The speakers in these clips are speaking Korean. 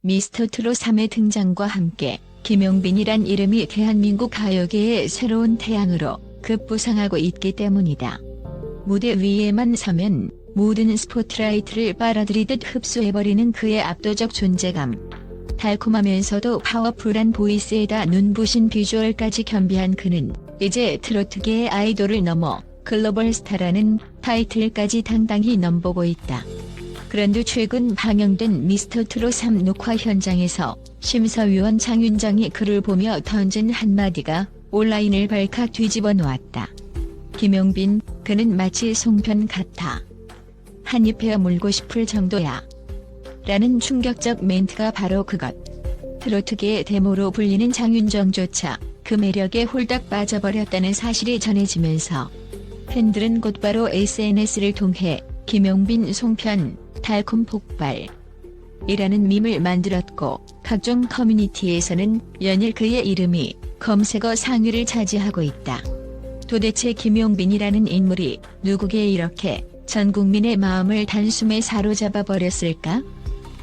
미스터트롯 3의 등장과 함께 김용빈이란 이름이 대한민국 가요계의 새로운 태양으로 급부상하고 있기 때문이다. 무대 위에만 서면 모든 스포트라이트를 빨아들이듯 흡수해버리는 그의 압도적 존재감. 달콤하면서도 파워풀한 보이스에다 눈부신 비주얼까지 겸비한 그는 이제 트로트계의 아이돌을 넘어 글로벌 스타라는 타이틀까지 당당히 넘보고 있다. 그런데 최근 방영된 미스터트롯 3 녹화 현장에서 심사위원 장윤정이 그를 보며 던진 한마디가 온라인을 발칵 뒤집어 놓았다. 김용빈, 그는 마치 송편 같아. 한입 베어 물고 싶을 정도야. 라는 충격적 멘트가 바로 그것. 트로트계의 데모로 불리는 장윤정조차 그 매력에 홀딱 빠져버렸다는 사실이 전해지면서 팬들은 곧바로 SNS를 통해 김용빈 송편, 달콤 폭발 이라는 밈을 만들었고 각종 커뮤니티에서는 연일 그의 이름이 검색어 상위를 차지하고 있다. 도대체 김용빈이라는 인물이 누구게 이렇게 전 국민의 마음을 단숨에 사로잡아 버렸을까?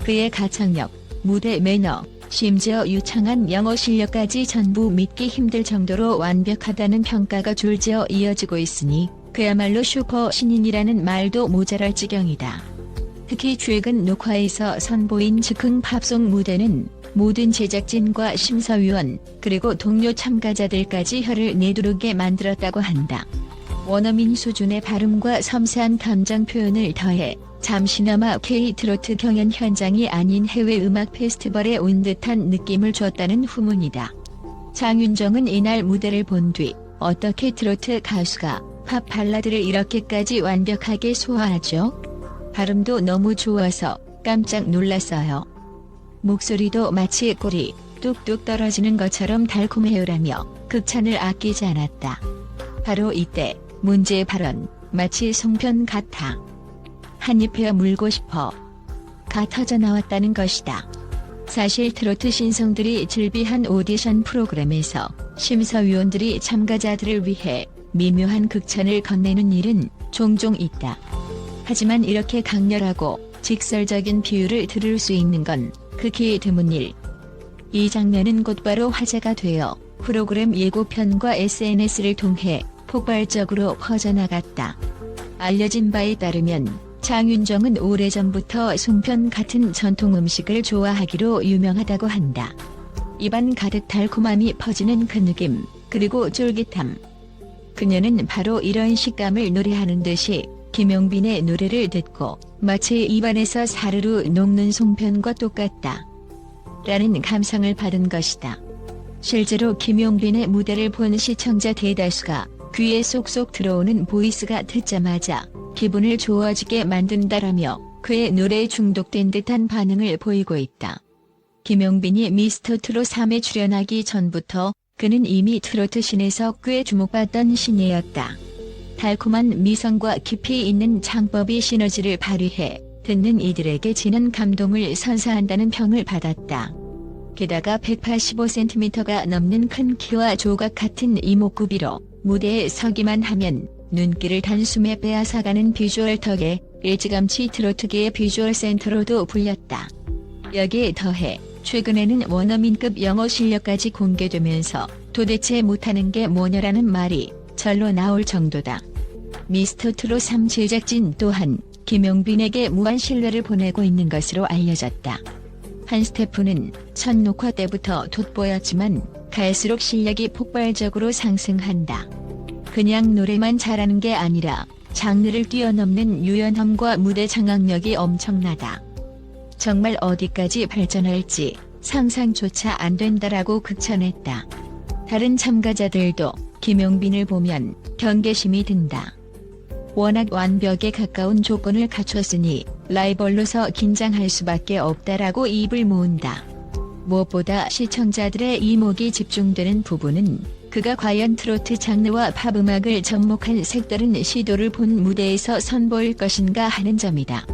그의 가창력, 무대 매너, 심지어 유창한 영어 실력까지 전부 믿기 힘들 정도로 완벽하다는 평가가 줄지어 이어지고 있으니 그야말로 슈퍼 신인이라는 말도 모자랄 지경이다. 특히 최근 녹화에서 선보인 즉흥 팝송 무대는 모든 제작진과 심사위원 그리고 동료 참가자들까지 혀를 내두르게 만들었다고 한다. 원어민 수준의 발음과 섬세한 감정 표현을 더해 잠시나마 K-트로트 경연 현장이 아닌 해외 음악 페스티벌에 온 듯한 느낌을 줬다는 후문이다. 장윤정은 이날 무대를 본 뒤 어떻게 트로트 가수가 팝 발라드를 이렇게까지 완벽하게 소화하죠? 발음도 너무 좋아서 깜짝 놀랐어요. 목소리도 마치 꿀이 뚝뚝 떨어지는 것처럼 달콤해요라며 극찬을 아끼지 않았다. 바로 이때 문제의 발언, 마치 송편 같아. 한입 베어 물고 싶어. 가 터져 나왔다는 것이다. 사실 트로트 신성들이 즐비한 오디션 프로그램에서 심사위원들이 참가자들을 위해 미묘한 극찬을 건네는 일은 종종 있다. 하지만 이렇게 강렬하고 직설적인 비유를 들을 수 있는 건 극히 드문 일. 이 장면은 곧바로 화제가 되어 프로그램 예고편과 SNS를 통해 폭발적으로 퍼져나갔다. 알려진 바에 따르면 장윤정은 오래전부터 송편 같은 전통 음식을 좋아하기로 유명하다고 한다. 입안 가득 달콤함이 퍼지는 그 느낌, 그리고 쫄깃함. 그녀는 바로 이런 식감을 노래하는 듯이 김용빈의 노래를 듣고 마치 입안에서 사르르 녹는 송편과 똑같다. 라는 감상을 받은 것이다. 실제로 김용빈의 무대를 본 시청자 대다수가 귀에 쏙쏙 들어오는 보이스가 듣자마자 기분을 좋아지게 만든다라며 그의 노래에 중독된 듯한 반응을 보이고 있다. 김용빈이 미스터트롯 3에 출연하기 전부터 그는 이미 트로트 씬에서 꽤 주목받던 신예였다. 달콤한 미성과 깊이 있는 창법이 시너지를 발휘해 듣는 이들에게 지는 감동을 선사한다는 평을 받았다. 게다가 185cm가 넘는 큰 키와 조각 같은 이목구비로 무대에 서기만 하면 눈길을 단숨에 빼앗아가는 비주얼 덕에 일찌감치 트로트계의 비주얼 센터로도 불렸다. 여기에 더해 최근에는 원어민급 영어 실력까지 공개되면서 도대체 못하는 게 뭐냐라는 말이 절로 나올 정도다. 미스터트롯 3 제작진 또한 김용빈에게 무한 신뢰를 보내고 있는 것으로 알려졌다. 한 스태프는 첫 녹화 때부터 돋보였지만 갈수록 실력이 폭발적으로 상승한다. 그냥 노래만 잘하는 게 아니라 장르를 뛰어넘는 유연함과 무대 장악력이 엄청나다. 정말 어디까지 발전할지 상상조차 안 된다라고 극찬했다. 다른 참가자들도 김용빈을 보면 경계심이 든다. 워낙 완벽에 가까운 조건을 갖췄으니 라이벌로서 긴장할 수밖에 없다라고 입을 모은다. 무엇보다 시청자들의 이목이 집중되는 부분은 그가 과연 트로트 장르와 팝음악을 접목한 색다른 시도를 본 무대에서 선보일 것인가 하는 점이다.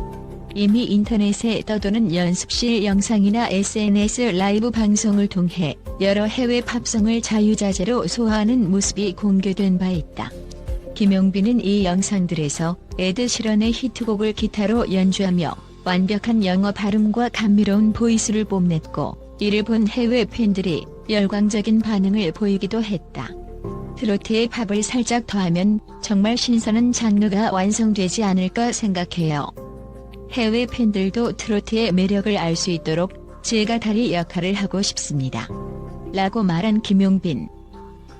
이미 인터넷에 떠도는 연습실 영상이나 SNS 라이브 방송을 통해 여러 해외 팝송을 자유자재로 소화하는 모습이 공개된 바 있다. 김용빈은 이 영상들에서 에드 시런의 히트곡을 기타로 연주하며 완벽한 영어 발음과 감미로운 보이스를 뽐냈고, 이를 본 해외 팬들이 열광적인 반응을 보이기도 했다. 트로트에 팝을 살짝 더하면 정말 신선한 장르가 완성되지 않을까 생각해요. 해외 팬들도 트로트의 매력을 알 수 있도록 제가 다리 역할을 하고 싶습니다. 라고 말한 김용빈.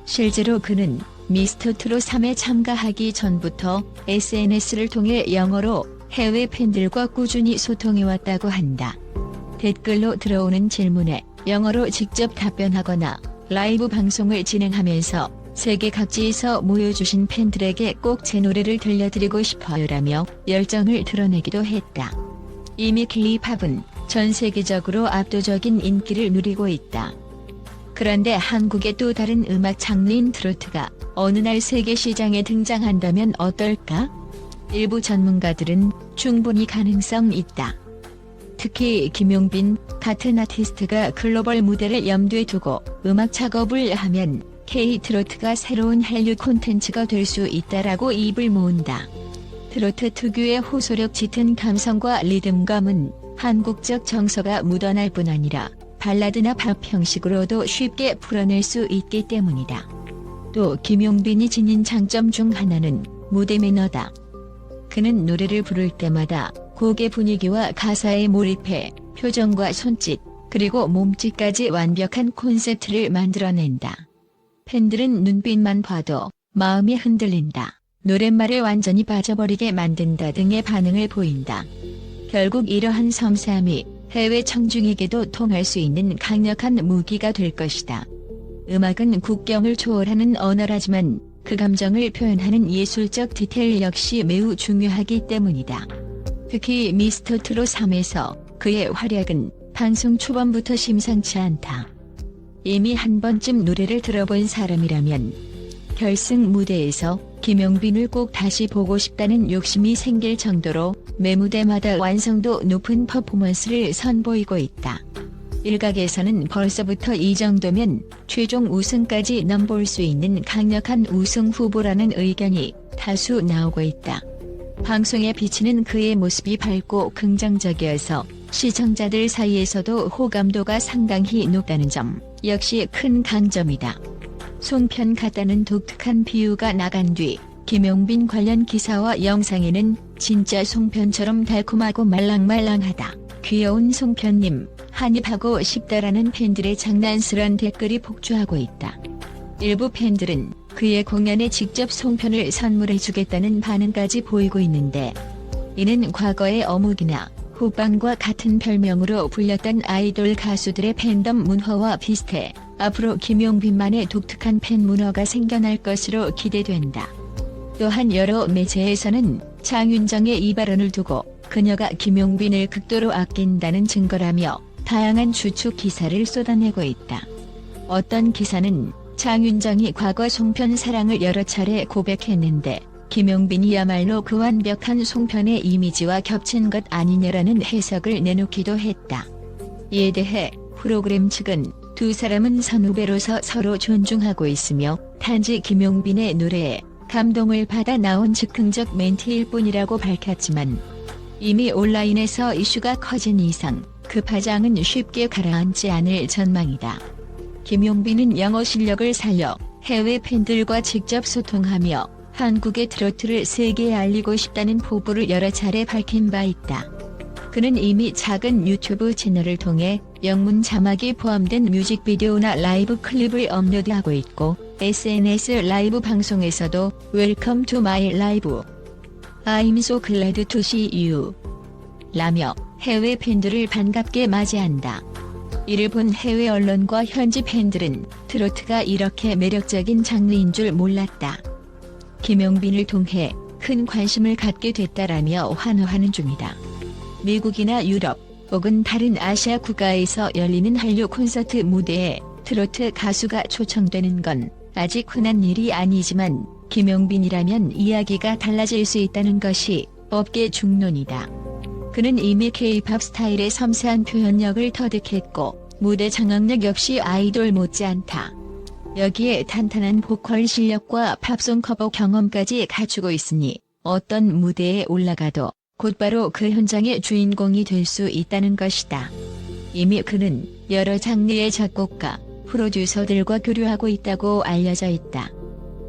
실제로 그는 미스터트롯 3에 참가하기 전부터 SNS를 통해 영어로 해외 팬들과 꾸준히 소통해왔다고 한다. 댓글로 들어오는 질문에 영어로 직접 답변하거나 라이브 방송을 진행하면서 세계 각지에서 모여주신 팬들에게 꼭 제 노래를 들려드리고 싶어요라며 열정을 드러내기도 했다. 이미 K-팝은 전 세계적으로 압도적인 인기를 누리고 있다. 그런데 한국의 또 다른 음악 장르인 트로트가 어느 날 세계 시장에 등장한다면 어떨까? 일부 전문가들은 충분히 가능성 있다. 특히 김용빈 같은 아티스트가 글로벌 무대를 염두에 두고 음악 작업을 하면 K-트로트가 새로운 한류 콘텐츠가 될 수 있다라고 입을 모은다. 트로트 특유의 호소력 짙은 감성과 리듬감은 한국적 정서가 묻어날 뿐 아니라 발라드나 팝 형식으로도 쉽게 풀어낼 수 있기 때문이다. 또 김용빈이 지닌 장점 중 하나는 무대 매너다. 그는 노래를 부를 때마다 곡의 분위기와 가사에 몰입해 표정과 손짓, 그리고 몸짓까지 완벽한 콘셉트를 만들어낸다. 팬들은 눈빛만 봐도 마음이 흔들린다, 노랫말에 완전히 빠져버리게 만든다 등의 반응을 보인다. 결국 이러한 섬세함이 해외 청중에게도 통할 수 있는 강력한 무기가 될 것이다. 음악은 국경을 초월하는 언어라지만 그 감정을 표현하는 예술적 디테일 역시 매우 중요하기 때문이다. 특히 미스터트롯 3에서 그의 활약은 방송 초반부터 심상치 않다. 이미 한 번쯤 노래를 들어본 사람이라면 결승 무대에서 김용빈을 꼭 다시 보고 싶다는 욕심이 생길 정도로 매 무대마다 완성도 높은 퍼포먼스를 선보이고 있다. 일각에서는 벌써부터 이 정도면 최종 우승까지 넘볼 수 있는 강력한 우승 후보라는 의견이 다수 나오고 있다. 방송에 비치는 그의 모습이 밝고 긍정적이어서 시청자들 사이에서도 호감도가 상당히 높다는 점 역시 큰 강점이다. 송편 같다는 독특한 비유가 나간 뒤 김용빈 관련 기사와 영상에는 진짜 송편처럼 달콤하고 말랑말랑하다, 귀여운 송편님, 한입하고 싶다라는 팬들의 장난스런 댓글이 폭주하고 있다. 일부 팬들은 그의 공연에 직접 송편을 선물해주겠다는 반응까지 보이고 있는데, 이는 과거의 어묵이나 호빵과 같은 별명으로 불렸던 아이돌 가수들의 팬덤 문화와 비슷해 앞으로 김용빈만의 독특한 팬 문화가 생겨날 것으로 기대된다. 또한 여러 매체에서는 장윤정의 이 발언을 두고 그녀가 김용빈을 극도로 아낀다는 증거라며 다양한 추측 기사를 쏟아내고 있다. 어떤 기사는 장윤정이 과거 송편 사랑을 여러 차례 고백했는데 김용빈이야말로 그 완벽한 송편의 이미지와 겹친 것 아니냐라는 해석을 내놓기도 했다. 이에 대해 프로그램 측은 두 사람은 선후배로서 서로 존중하고 있으며 단지 김용빈의 노래에 감동을 받아 나온 즉흥적 멘트일 뿐이라고 밝혔지만, 이미 온라인에서 이슈가 커진 이상 그 파장은 쉽게 가라앉지 않을 전망이다. 김용빈은 영어 실력을 살려 해외 팬들과 직접 소통하며 한국의 트로트를 세계에 알리고 싶다는 포부를 여러 차례 밝힌 바 있다. 그는 이미 작은 유튜브 채널을 통해 영문 자막이 포함된 뮤직비디오나 라이브 클립을 업로드하고 있고, SNS 라이브 방송에서도 Welcome to my live. I'm so glad to see you. 라며 해외 팬들을 반갑게 맞이한다. 이를 본 해외 언론과 현지 팬들은 트로트가 이렇게 매력적인 장르인 줄 몰랐다, 김용빈을 통해 큰 관심을 갖게 됐다라며 환호하는 중이다. 미국이나 유럽 혹은 다른 아시아 국가에서 열리는 한류 콘서트 무대에 트로트 가수가 초청되는 건 아직 흔한 일이 아니지만 김용빈이라면 이야기가 달라질 수 있다는 것이 업계 중론이다. 그는 이미 K-팝 스타일의 섬세한 표현력을 터득했고 무대 장악력 역시 아이돌 못지않다. 여기에 탄탄한 보컬 실력과 팝송 커버 경험까지 갖추고 있으니 어떤 무대에 올라가도 곧바로 그 현장의 주인공이 될 수 있다는 것이다. 이미 그는 여러 장르의 작곡가, 프로듀서들과 교류하고 있다고 알려져 있다.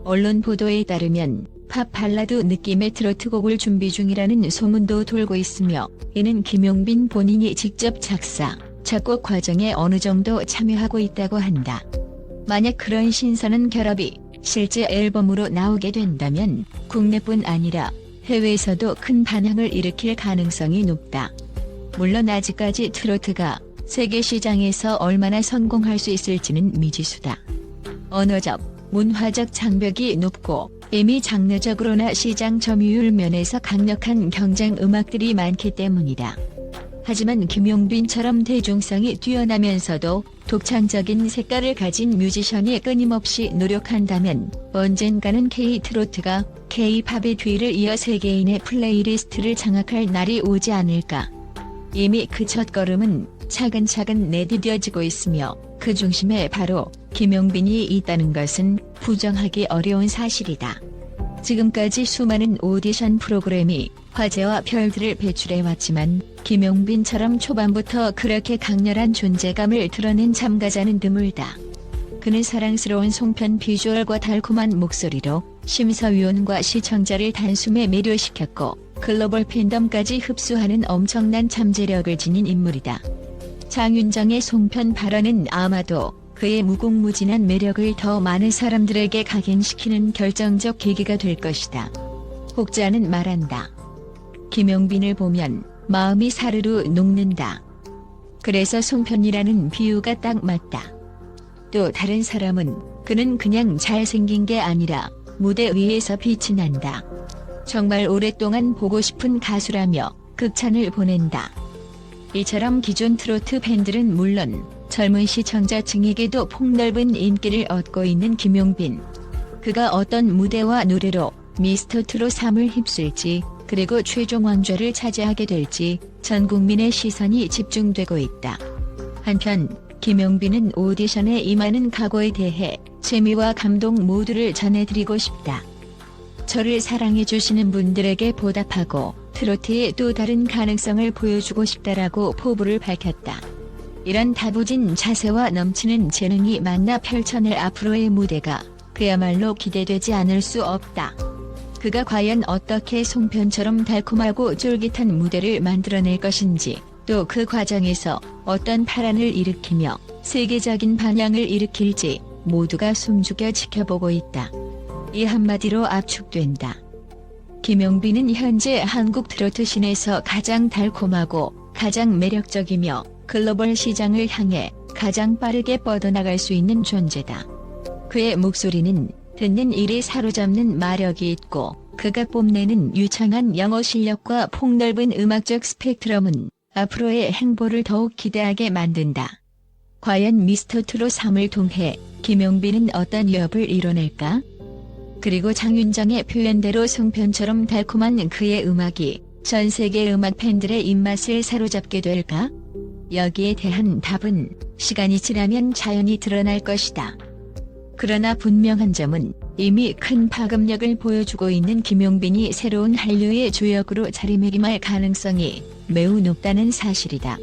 언론 보도에 따르면 팝 발라드 느낌의 트로트곡을 준비 중이라는 소문도 돌고 있으며, 이는 김용빈 본인이 직접 작사, 작곡 과정에 어느 정도 참여하고 있다고 한다. 만약 그런 신선한 결합이 실제 앨범으로 나오게 된다면 국내뿐 아니라 해외에서도 큰 반향을 일으킬 가능성이 높다. 물론 아직까지 트로트가 세계 시장에서 얼마나 성공할 수 있을지는 미지수다. 언어적, 문화적 장벽이 높고 이미 장르적으로나 시장 점유율 면에서 강력한 경쟁 음악들이 많기 때문이다. 하지만 김용빈처럼 대중성이 뛰어나면서도 독창적인 색깔을 가진 뮤지션이 끊임없이 노력한다면 언젠가는 K-트로트가 K-팝의 뒤를 이어 세계인의 플레이리스트를 장악할 날이 오지 않을까. 이미 그 첫걸음은 차근차근 내디뎌지고 있으며 그 중심에 바로 김용빈이 있다는 것은 부정하기 어려운 사실이다. 지금까지 수많은 오디션 프로그램이 화제와 별들을 배출해왔지만 김용빈처럼 초반부터 그렇게 강렬한 존재감을 드러낸 참가자는 드물다. 그는 사랑스러운 송편 비주얼과 달콤한 목소리로 심사위원과 시청자를 단숨에 매료시켰고 글로벌 팬덤까지 흡수하는 엄청난 잠재력을 지닌 인물이다. 장윤정의 송편 발언은 아마도 그의 무궁무진한 매력을 더 많은 사람들에게 각인시키는 결정적 계기가 될 것이다. 혹자는 말한다. 김용빈을 보면 마음이 사르르 녹는다. 그래서 송편이라는 비유가 딱 맞다. 또 다른 사람은 그는 그냥 잘생긴 게 아니라 무대 위에서 빛이 난다. 정말 오랫동안 보고 싶은 가수라며 극찬을 보낸다. 이처럼 기존 트로트 팬들은 물론 젊은 시청자층에게도 폭넓은 인기를 얻고 있는 김용빈. 그가 어떤 무대와 노래로 미스터 트롯 3을 휩쓸지, 그리고 최종 왕좌를 차지하게 될지 전 국민의 시선이 집중되고 있다. 한편 김용빈은 오디션에 임하는 각오에 대해 재미와 감동 모두를 전해드리고 싶다. 저를 사랑해주시는 분들에게 보답하고 트로트의 또 다른 가능성을 보여주고 싶다라고 포부를 밝혔다. 이런 다부진 자세와 넘치는 재능이 만나 펼쳐낼 앞으로의 무대가 그야말로 기대되지 않을 수 없다. 그가 과연 어떻게 송편처럼 달콤하고 쫄깃한 무대를 만들어낼 것인지, 또 그 과정에서 어떤 파란을 일으키며 세계적인 반향을 일으킬지 모두가 숨죽여 지켜보고 있다. 이 한마디로 압축된다. 김용빈은 현재 한국 트로트 씬에서 가장 달콤하고 가장 매력적이며 글로벌 시장을 향해 가장 빠르게 뻗어나갈 수 있는 존재다. 그의 목소리는 듣는 이를 사로잡는 마력이 있고, 그가 뽐내는 유창한 영어 실력과 폭넓은 음악적 스펙트럼은 앞으로의 행보를 더욱 기대하게 만든다. 과연 미스터 트롯 3을 통해 김용빈은 어떤 위협을 이뤄낼까? 그리고 장윤정의 표현대로 송편처럼 달콤한 그의 음악이 전 세계 음악 팬들의 입맛을 사로잡게 될까? 여기에 대한 답은 시간이 지나면 자연히 드러날 것이다. 그러나 분명한 점은 이미 큰 파급력을 보여주고 있는 김용빈이 새로운 한류의 주역으로 자리매김할 가능성이 매우 높다는 사실이다.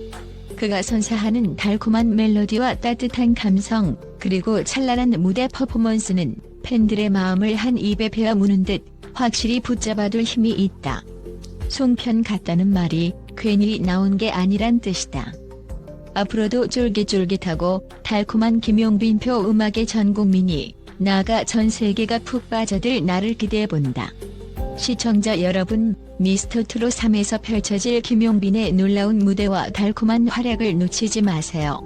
그가 선사하는 달콤한 멜로디와 따뜻한 감성, 그리고 찬란한 무대 퍼포먼스는 팬들의 마음을 한 입에 베어 무는 듯 확실히 붙잡아둘 힘이 있다. 송편 같다는 말이 괜히 나온 게 아니란 뜻이다. 앞으로도 쫄깃쫄깃하고 달콤한 김용빈표 음악의 전 국민이, 나아가 전 세계가 푹 빠져들 날을 기대해본다. 시청자 여러분, 미스터 트롯 3에서 펼쳐질 김용빈의 놀라운 무대와 달콤한 활약을 놓치지 마세요.